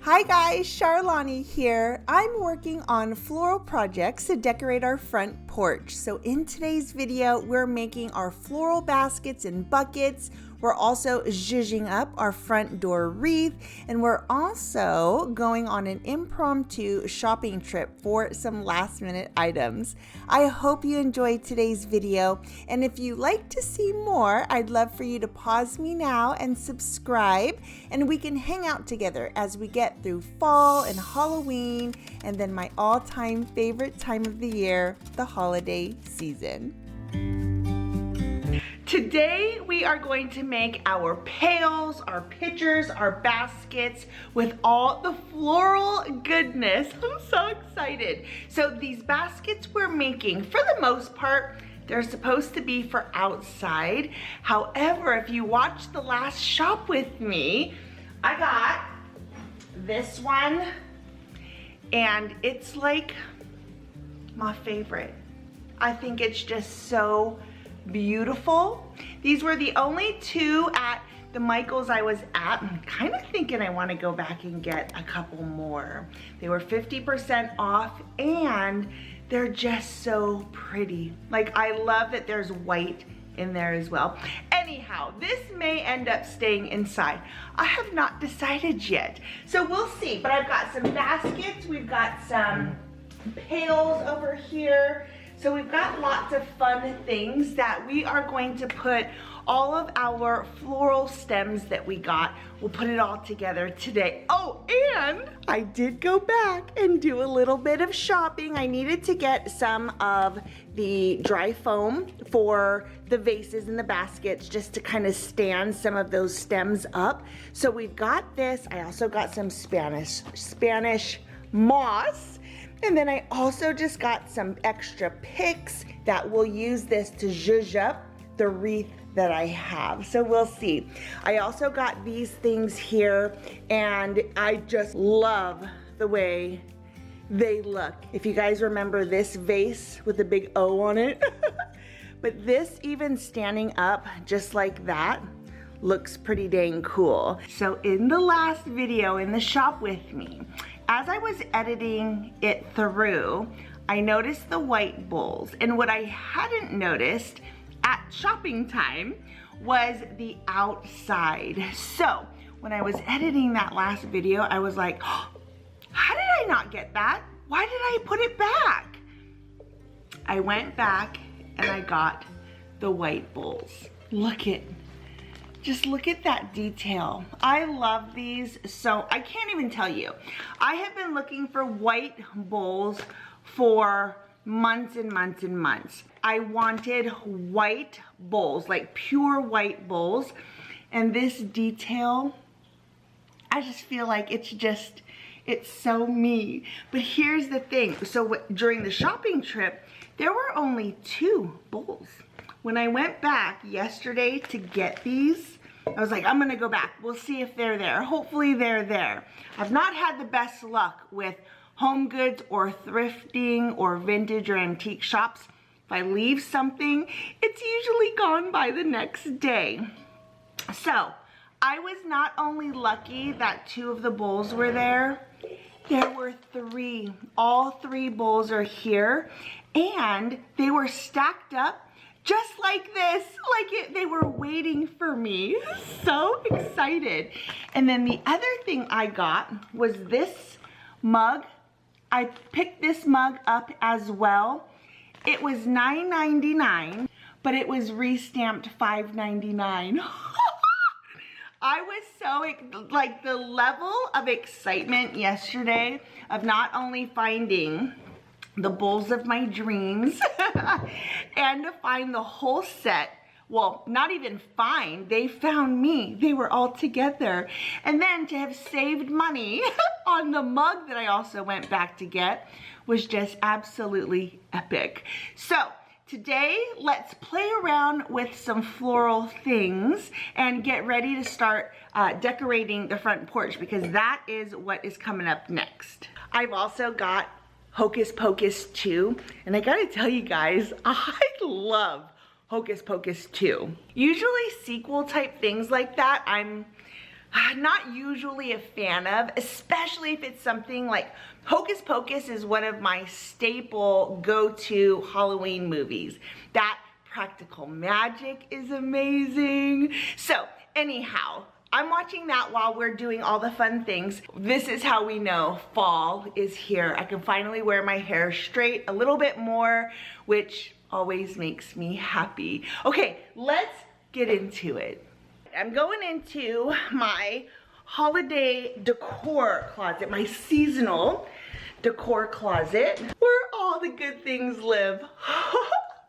Hi guys, Charlani here. I'm working on floral projects to decorate our front porch. So in today's video, we're making our floral baskets and buckets. We're also zhuzhing up our front door wreath, and we're also going on an impromptu shopping trip for some last minute items. I hope you enjoyed today's video, and if you'd like to see more, I'd love for you to pause me now and subscribe, and we can hang out together as we get through fall and Halloween, and then my all-time favorite time of the year, the holiday season. Today we are going to make our pails, our pitchers, our baskets with all the floral goodness. I'm so excited. So these baskets we're making, for the most part, they're supposed to be for outside. However, if you watched the last shop with me, I got this one, and it's like my favorite. I think it's just so beautiful. These were the only two at the Michael's I was at. I'm kind of thinking I want to go back and get a couple more. They were 50% off, and they're just so pretty. Like, I love that there's white in there as well. Anyhow, this may end up staying inside. I have not decided yet, so we'll see. But I've got some baskets, we've got some pails over here. So we've got lots of fun things that we are going to put all of our floral stems that we got. We'll put it all together today. Oh, and I did go back and do a little bit of shopping. I needed to get some of the dry foam for the vases and the baskets, just to kind of stand some of those stems up. So we've got this. I also got some Spanish moss. And then I also just got some extra picks that will use this to zhuzh up the wreath that I have. So we'll see. I also got these things here, and I just love the way they look. If you guys remember this vase with the big O on it, but this even standing up just like that looks pretty dang cool. So in the last video in the shop with me, as I was editing it through, I noticed the white bowls, and what I hadn't noticed at shopping time was the outside. So when I was editing that last video, I was like, oh, how did I not get that? Why did I put it back? I went back and I got the white bowls. Just look at that detail. I love these, so I can't even tell you. I have been looking for white bowls for months and months and months. I wanted white bowls, like pure white bowls, and this detail, I just feel like it's so me. But here's the thing. So during the shopping trip, there were only 2 bowls. When I went back yesterday to get these, I was like, I'm gonna go back. We'll see if they're there. Hopefully they're there. I've not had the best luck with home goods or thrifting or vintage or antique shops. If I leave something, it's usually gone by the next day. So I was not only lucky that 2 of the bowls were there were 3. All 3 bowls are here, and they were stacked up just like this, they were waiting for me. So excited. And then the other thing I got was this mug. I picked this mug up as well. It was $9.99, but it was re-stamped $5.99. I was so, like, the level of excitement yesterday of not only finding the bowls of my dreams and to find the whole set. Well, not even find, they found me. They were all together. And then to have saved money on the mug that I also went back to get was just absolutely epic. So today, let's play around with some floral things and get ready to start decorating the front porch, because that is what is coming up next. I've also got Hocus Pocus 2, and I gotta tell you guys, I love Hocus Pocus 2. Usually sequel type things like that, I'm not usually a fan of, especially if it's something like Hocus Pocus is one of my staple go-to Halloween movies. That practical magic is amazing. So anyhow, I'm watching that while we're doing all the fun things. This is how we know fall is here. I can finally wear my hair straight a little bit more, which always makes me happy. Okay, let's get into it. I'm going into my holiday decor closet, my seasonal decor closet, where all the good things live.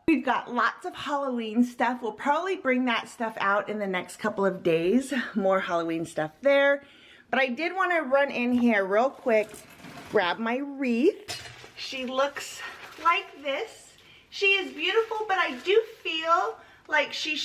We've got lots of Halloween stuff. We'll probably bring that stuff out in the next couple of days. More Halloween stuff there. But I did want to run in here real quick, grab my wreath. She looks like this. She is beautiful, but I do feel like she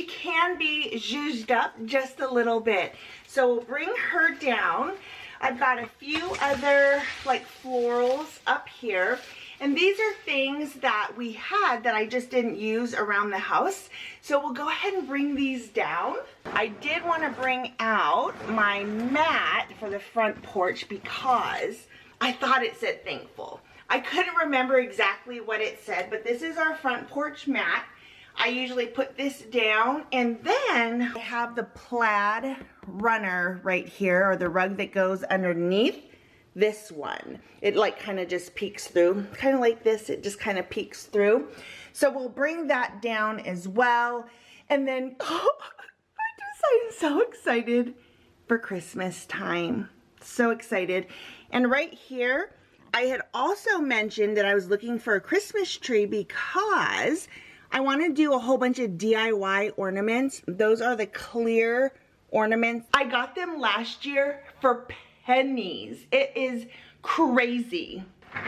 can be zhuzhed up just a little bit. So we'll bring her down. I've got a few other like florals up here. And these are things that we had that I just didn't use around the house. So we'll go ahead and bring these down. I did want to bring out my mat for the front porch because I thought it said thankful. I couldn't remember exactly what it said, but this is our front porch mat. I usually put this down, and then I have the plaid runner right here, or the rug that goes underneath this one. It like kind of just peeks through, kind of like this. It just kind of peeks through. So we'll bring that down as well. And then, I'm so excited for Christmas time. So excited. And right here, I had also mentioned that I was looking for a Christmas tree because I want to do a whole bunch of DIY ornaments. Those are the clear ornaments. I got them last year for pennies. It is crazy.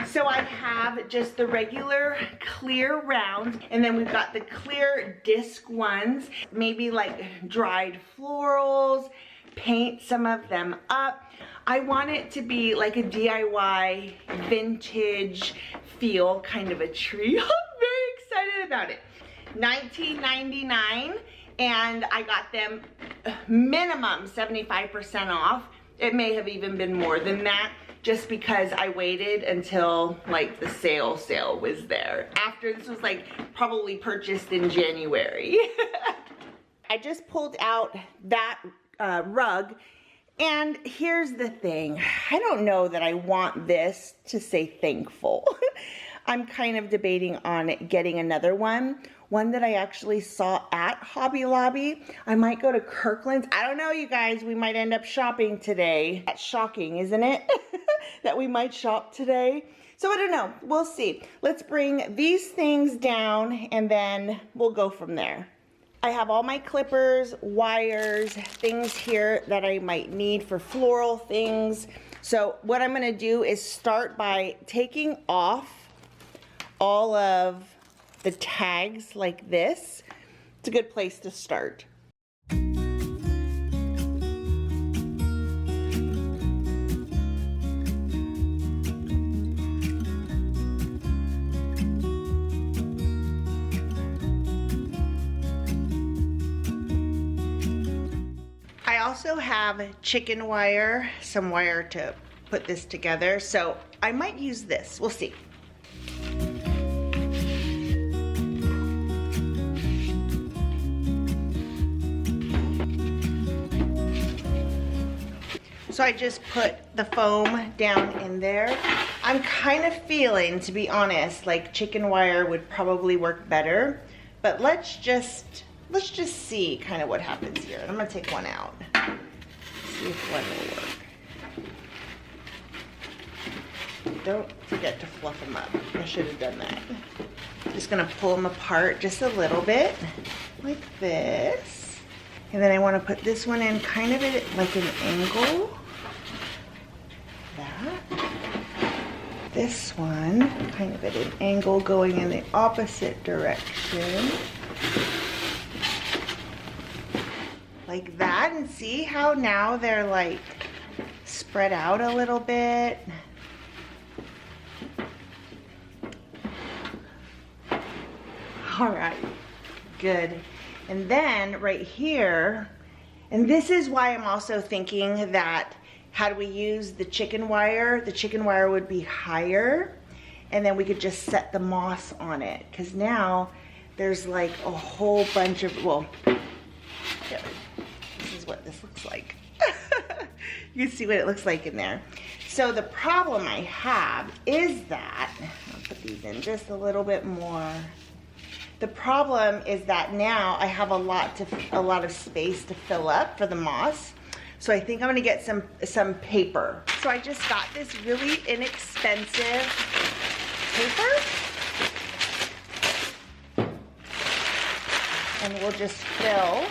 So I have just the regular clear round, and then we've got the clear disc ones, maybe like dried florals, paint some of them up. I want it to be like a DIY vintage feel kind of a tree. I'm very excited about it. $19.99, and I got them minimum 75% off. It may have even been more than that, just because I waited until like the sale was there. After this was like probably purchased in January. I just pulled out that rug, and here's the thing. I don't know that I want this to say thankful. I'm kind of debating on getting another one that I actually saw at Hobby Lobby. I might go to Kirkland's. I don't know, you guys. We might end up shopping today. That's shocking, isn't it? That we might shop today. So I don't know. We'll see. Let's bring these things down, and then we'll go from there. I have all my clippers, wires, things here that I might need for floral things. So what I'm going to do is start by taking off all of the tags like this. It's a good place to start. I also have chicken wire, some wire to put this together, so I might use this. We'll see. So I just put the foam down in there. I'm kind of feeling, to be honest, like chicken wire would probably work better, but let's just see kind of what happens here. I'm gonna take one out. See if one will work. Don't forget to fluff them up. I should have done that. Just gonna pull them apart just a little bit, like this. And then I wanna put this one in kind of at like an angle. This one kind of at an angle going in the opposite direction, like that. And see how now they're like spread out a little bit. All right, good. And then right here, And this is why I'm also thinking that had we used the chicken wire would be higher, and then we could just set the moss on it. Because now there's like a whole bunch of, well, yeah, this is what this looks like. You can see what it looks like in there. So the problem I have is that, I'll put these in just a little bit more. The problem is that now I have a lot of space to fill up for the moss. So I think I'm gonna get some paper. So I just got this really inexpensive paper. And we'll just fill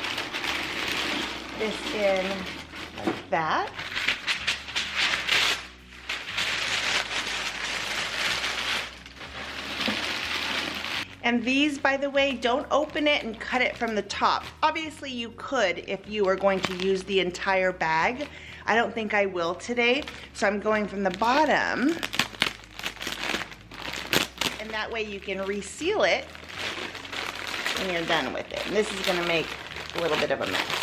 this in like that. And these, by the way, don't open it and cut it from the top. Obviously you could if you were going to use the entire bag. I don't think I will today. So I'm going from the bottom. And that way you can reseal it when you're done with it. And this is gonna make a little bit of a mess.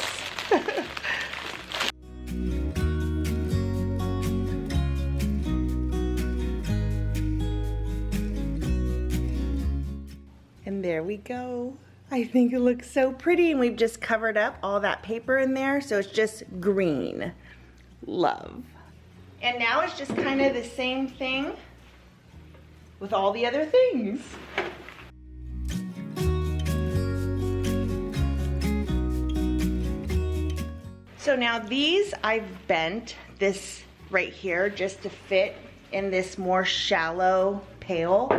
And there we go. I think it looks so pretty, and we've just covered up all that paper in there, so it's just green. Love. And now it's just kind of the same thing with all the other things. So now these I've bent this right here just to fit in this more shallow pail.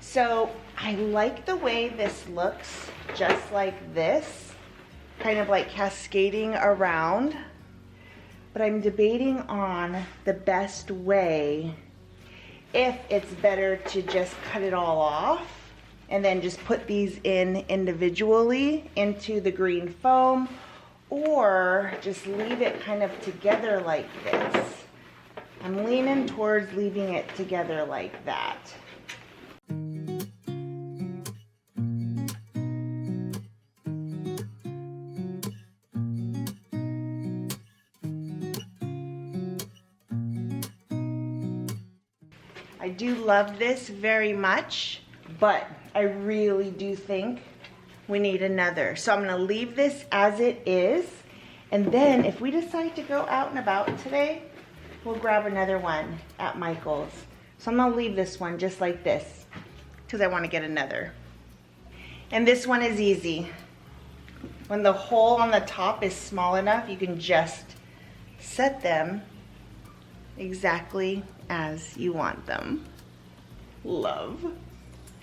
So I like the way this looks, just like this, kind of like cascading around. But I'm debating on the best way, if it's better to just cut it all off and then just put these in individually into the green foam, or just leave it kind of together like this. I'm leaning towards leaving it together like that. I do love this very much, but I really do think we need another. So I'm gonna leave this as it is, and then if we decide to go out and about today, we'll grab another one at Michael's. So I'm gonna leave this one just like this, because I wanna get another. And this one is easy. When the hole on the top is small enough, you can just set them exactly as you want them. Love.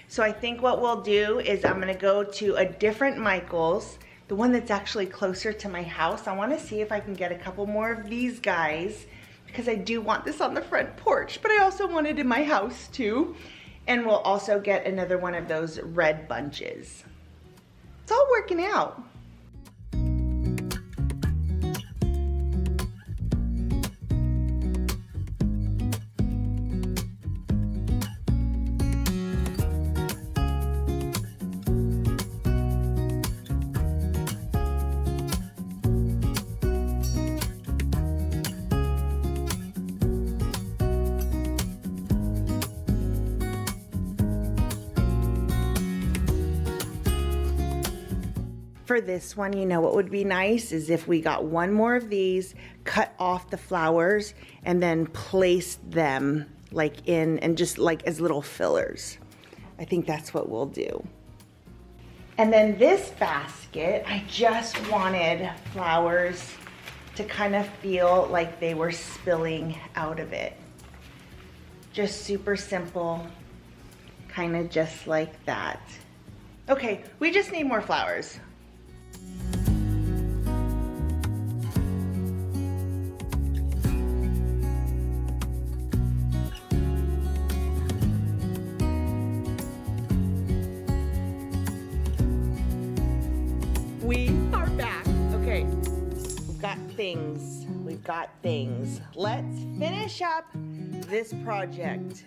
So I think what we'll do is I'm gonna go to a different Michael's, the one that's actually closer to my house. I wanna see if I can get a couple more of these guys, because I do want this on the front porch, but I also want it in my house too. And we'll also get another one of those red bunches. It's all working out. For this one, you know what would be nice is if we got one more of these, cut off the flowers, and then placed them like in, and just like as little fillers. I think that's what we'll do. And then this basket, I just wanted flowers to kind of feel like they were spilling out of it. Just super simple, kind of just like that. Okay, we just need more flowers. We are back. Okay, we've got things. Let's finish up this project.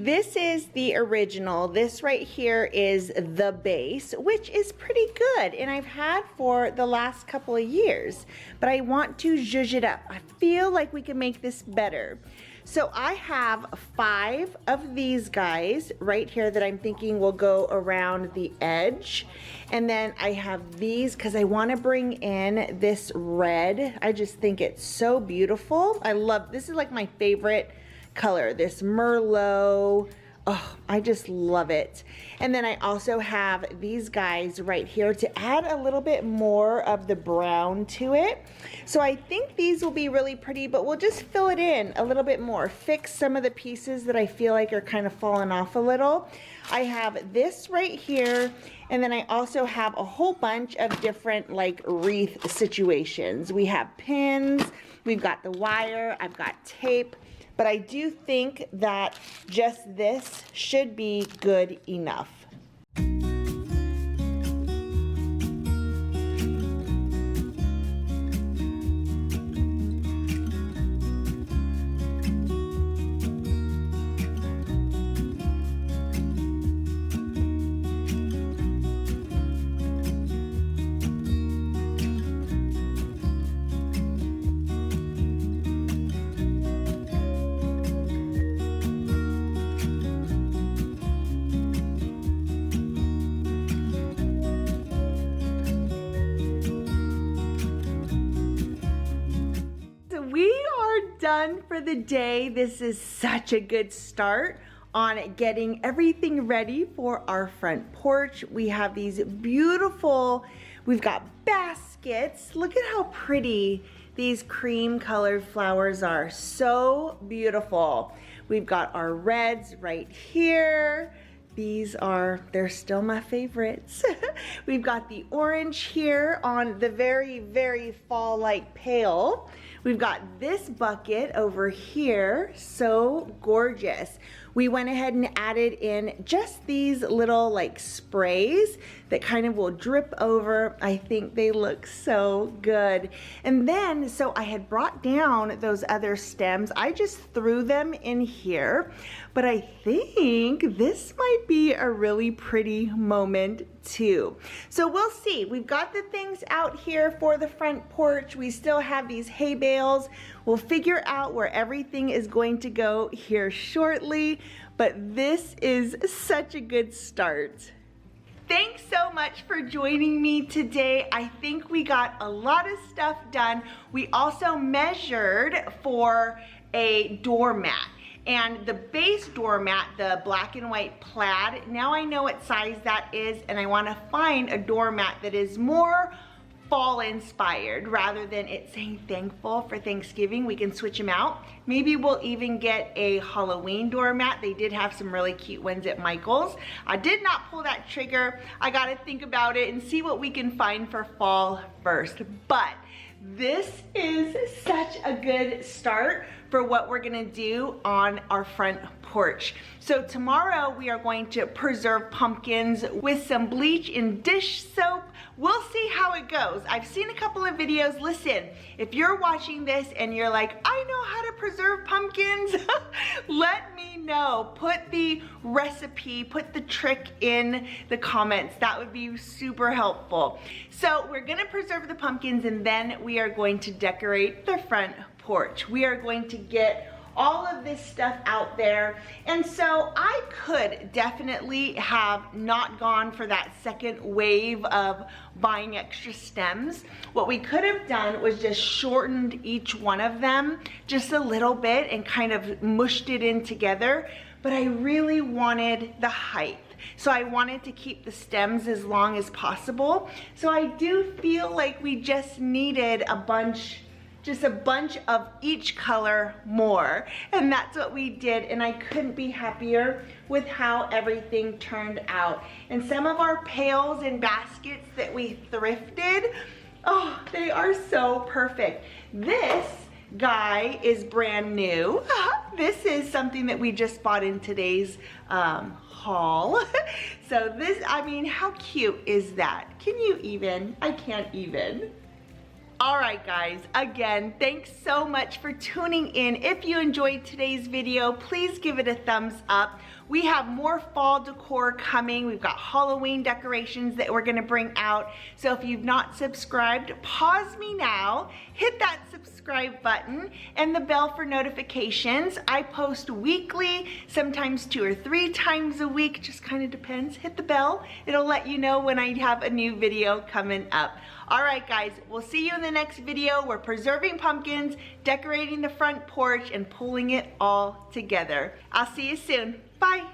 This is the original. This right here is the base, which is pretty good, and I've had for the last couple of years, but I want to zhuzh it up. I feel like we can make this better. So I have 5 of these guys right here that I'm thinking will go around the edge. And then I have these because I want to bring in this red. I just think it's so beautiful. I love, this is like my favorite color, this Merlot. Oh, I just love it. And then I also have these guys right here to add a little bit more of the brown to it. So I think these will be really pretty, but we'll just fill it in a little bit more. Fix some of the pieces that I feel like are kind of falling off a little. I have this right here, and then I also have a whole bunch of different like wreath situations. We have pins, we've got the wire, I've got tape. But I do think that just this should be good enough. Done for the day. This is such a good start on getting everything ready for our front porch. We have these beautiful, we've got baskets. Look at how pretty these cream colored flowers are. So beautiful. We've got our reds right here. These are, they're still my favorites. We've got the orange here on the very, very fall-like pail. We've got this bucket over here, so gorgeous. We went ahead and added in just these little like sprays that kind of will drip over. I think they look so good. And then, so I had brought down those other stems. I just threw them in here, but I think this might be a really pretty moment too. So we'll see. We've got the things out here for the front porch. We still have these hay bales. We'll figure out where everything is going to go here shortly, but this is such a good start. Thanks so much for joining me today. I think we got a lot of stuff done. We also measured for a doormat. And the base doormat, the black and white plaid, now I know what size that is, and I want to find a doormat that is more fall inspired rather than it saying thankful for Thanksgiving. We can switch them out. Maybe we'll even get a Halloween doormat. They did have some really cute ones at Michael's. I did not pull that trigger. I gotta think about it and see what we can find for fall first. But this is such a good start for what we're gonna do on our front porch. So tomorrow we are going to preserve pumpkins with some bleach and dish soap. We'll see how it goes. I've seen a couple of videos. Listen, if you're watching this and you're like, I know how to preserve pumpkins, let me know. Put the recipe, put the trick in the comments. That would be super helpful. So we're gonna preserve the pumpkins and then we are going to decorate the front porch. We are going to get all of this stuff out there. And so I could definitely have not gone for that second wave of buying extra stems. What we could have done was just shortened each one of them just a little bit and kind of mushed it in together. But I really wanted the height. So I wanted to keep the stems as long as possible. So I do feel like we just needed a bunch of each color more, and that's what we did, and I couldn't be happier with how everything turned out. And some of our pails and baskets that we thrifted, oh, they are so perfect. This guy is brand new. This is something that we just bought in today's haul. So this, I mean, how cute is that? Can you even? I can't even. All right, guys, again, thanks so much for tuning in. If you enjoyed today's video, please give it a thumbs up. We have more fall decor coming. We've got Halloween decorations that we're gonna bring out. So if you've not subscribed, pause me now, hit that subscribe button and the bell for notifications. I post weekly, sometimes 2 or 3 times a week, just kind of depends. Hit the bell, it'll let you know when I have a new video coming up. All right, guys, we'll see you in the next video. We're preserving pumpkins, decorating the front porch, and pulling it all together. I'll see you soon. Bye.